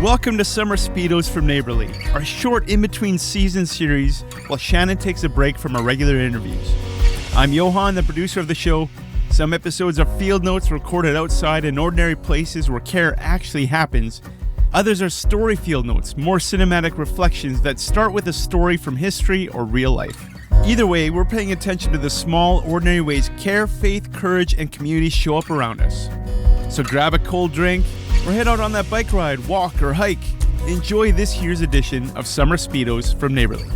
Welcome to Summer Speedos from Neighbourly, our short in-between season series while Shannon takes a break from our regular interviews. I'm Johan, the producer of the show. Some episodes are field notes recorded outside in ordinary places where care actually happens. Others are story field notes, more cinematic reflections that start with a story from history or real life. Either way, we're paying attention to the small, ordinary ways care, faith, courage, and community show up around us. So grab a cold drink, or head out on that bike ride, walk, or hike. Enjoy this year's edition of Summer Speedos from Neighbourly.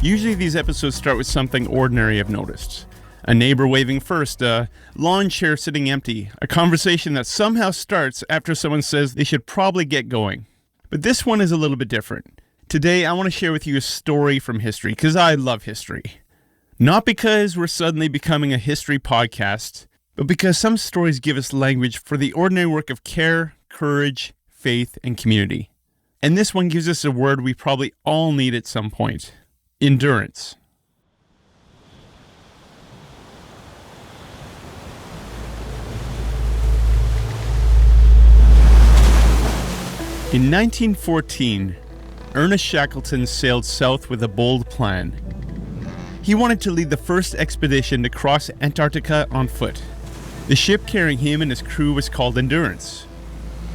Usually these episodes start with something ordinary I've noticed. A neighbor waving first, a lawn chair sitting empty, a conversation that somehow starts after someone says they should probably get going. But this one is a little bit different. Today I want to share with you a story from history, because I love history. Not because we're suddenly becoming a history podcast, but because some stories give us language for the ordinary work of care, courage, faith, and community. And this one gives us a word we probably all need at some point: endurance. In 1914, Ernest Shackleton sailed south with a bold plan. He wanted to lead the first expedition to cross Antarctica on foot. The ship carrying him and his crew was called Endurance,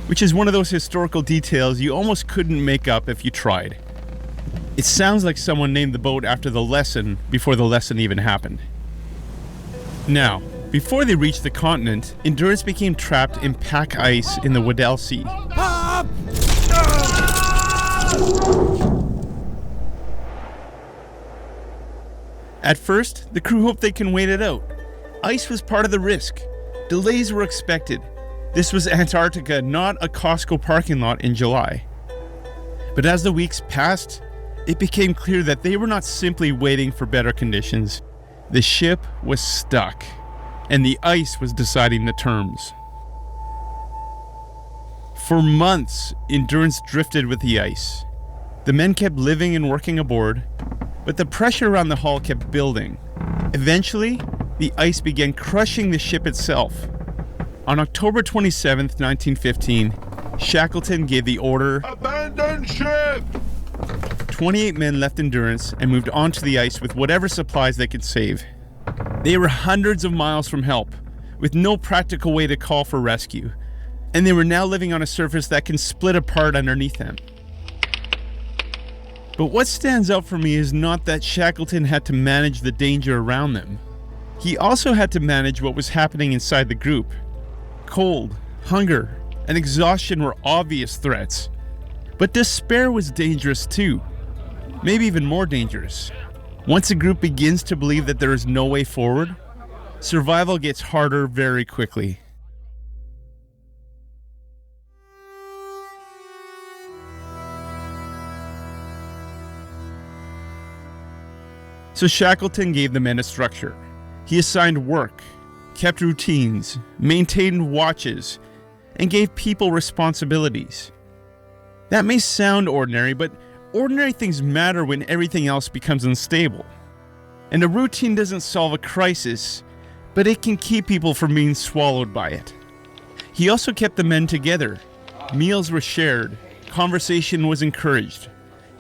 which is one of those historical details you almost couldn't make up if you tried. It sounds like someone named the boat after the lesson before the lesson even happened. Now, before they reached the continent, Endurance became trapped in pack ice in the Weddell Sea. At first, the crew hoped they can wait it out. Ice was part of the risk. Delays were expected. This was Antarctica, not a Costco parking lot in July. But as the weeks passed, it became clear that they were not simply waiting for better conditions. The ship was stuck, and the ice was deciding the terms. For months, Endurance drifted with the ice. The men kept living and working aboard, but the pressure around the hull kept building. Eventually, the ice began crushing the ship itself. On October 27, 1915, Shackleton gave the order, "Abandon ship!" 28 men left Endurance and moved onto the ice with whatever supplies they could save. They were hundreds of miles from help, with no practical way to call for rescue, and they were now living on a surface that can split apart underneath them. But what stands out for me is not that Shackleton had to manage the danger around them. He also had to manage what was happening inside the group. Cold, hunger, and exhaustion were obvious threats. But despair was dangerous too. Maybe even more dangerous. Once a group begins to believe that there is no way forward, survival gets harder very quickly. So Shackleton gave the men a structure. He assigned work, kept routines, maintained watches, and gave people responsibilities. That may sound ordinary, but ordinary things matter when everything else becomes unstable. And a routine doesn't solve a crisis, but it can keep people from being swallowed by it. He also kept the men together. Meals were shared, conversation was encouraged.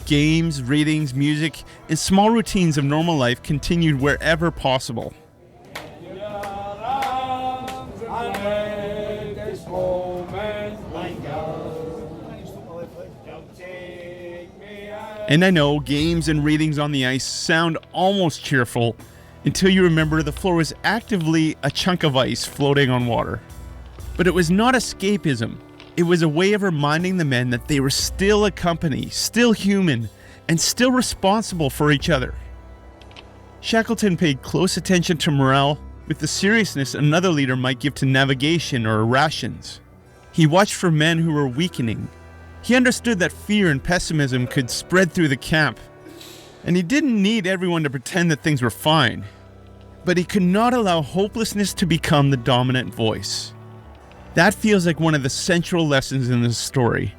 Games, readings, music, and small routines of normal life continued wherever possible. And I know games and readings on the ice sound almost cheerful until you remember the floor was actively a chunk of ice floating on water. But it was not escapism. It was a way of reminding the men that they were still a company, still human, and still responsible for each other. Shackleton paid close attention to morale with the seriousness another leader might give to navigation or rations. He watched for men who were weakening. He understood that fear and pessimism could spread through the camp, and he didn't need everyone to pretend that things were fine. But he could not allow hopelessness to become the dominant voice. That feels like one of the central lessons in this story.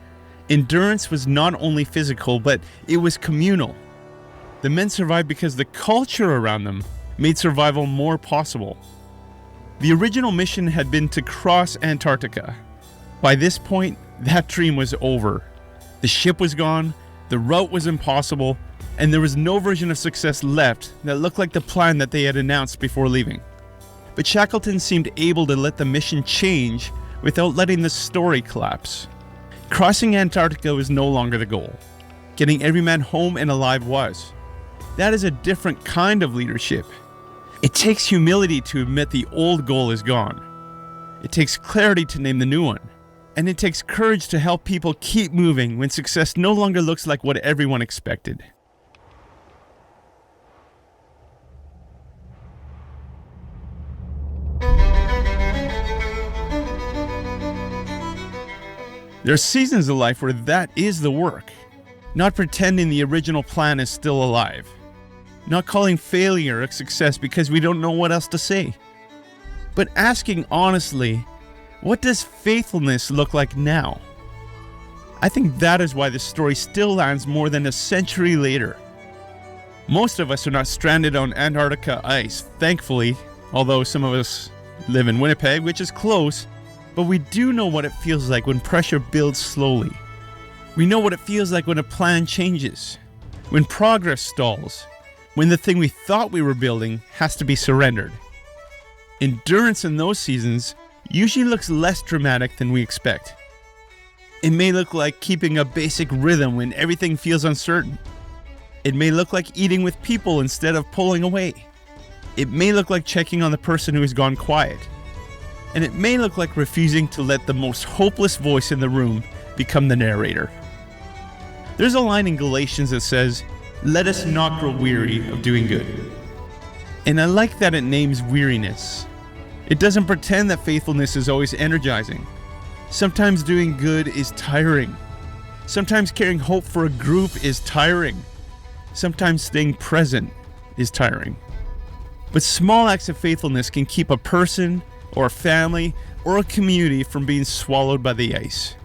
Endurance was not only physical, but it was communal. The men survived because the culture around them made survival more possible. The original mission had been to cross Antarctica. By this point, that dream was over. The ship was gone, the route was impossible, and there was no version of success left that looked like the plan that they had announced before leaving. But Shackleton seemed able to let the mission change without letting the story collapse. Crossing Antarctica was no longer the goal. Getting every man home and alive was. That is a different kind of leadership. It takes humility to admit the old goal is gone. It takes clarity to name the new one. And it takes courage to help people keep moving when success no longer looks like what everyone expected. There are seasons of life where that is the work. Not pretending the original plan is still alive. Not calling failure a success because we don't know what else to say. But asking honestly, what does faithfulness look like now? I think that is why this story still lands more than a century later. Most of us are not stranded on Antarctica ice, thankfully, although some of us live in Winnipeg, which is close, but we do know what it feels like when pressure builds slowly. We know what it feels like when a plan changes, when progress stalls, when the thing we thought we were building has to be surrendered. Endurance in those seasons usually looks less dramatic than we expect. It may look like keeping a basic rhythm when everything feels uncertain. It may look like eating with people instead of pulling away. It may look like checking on the person who has gone quiet. And it may look like refusing to let the most hopeless voice in the room become the narrator. There's a line in Galatians that says, "Let us not grow weary of doing good." And I like that it names weariness. It doesn't pretend that faithfulness is always energizing. Sometimes doing good is tiring. Sometimes carrying hope for a group is tiring. Sometimes staying present is tiring. But small acts of faithfulness can keep a person or a family or a community from being swallowed by the ice.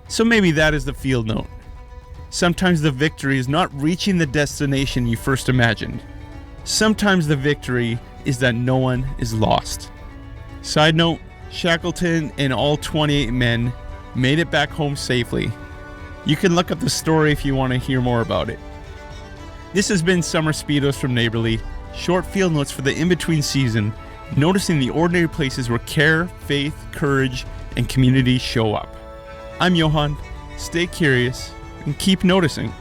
So maybe that is the field note. Sometimes the victory is not reaching the destination you first imagined. Sometimes the victory is that no one is lost. Side note, Shackleton and all 28 men made it back home safely. You can look up the story if you want to hear more about it. This has been Summer Speedos from Neighbourly, short field notes for the in-between season, noticing the ordinary places where care, faith, courage, and community show up. I'm Johan. Stay curious and keep noticing.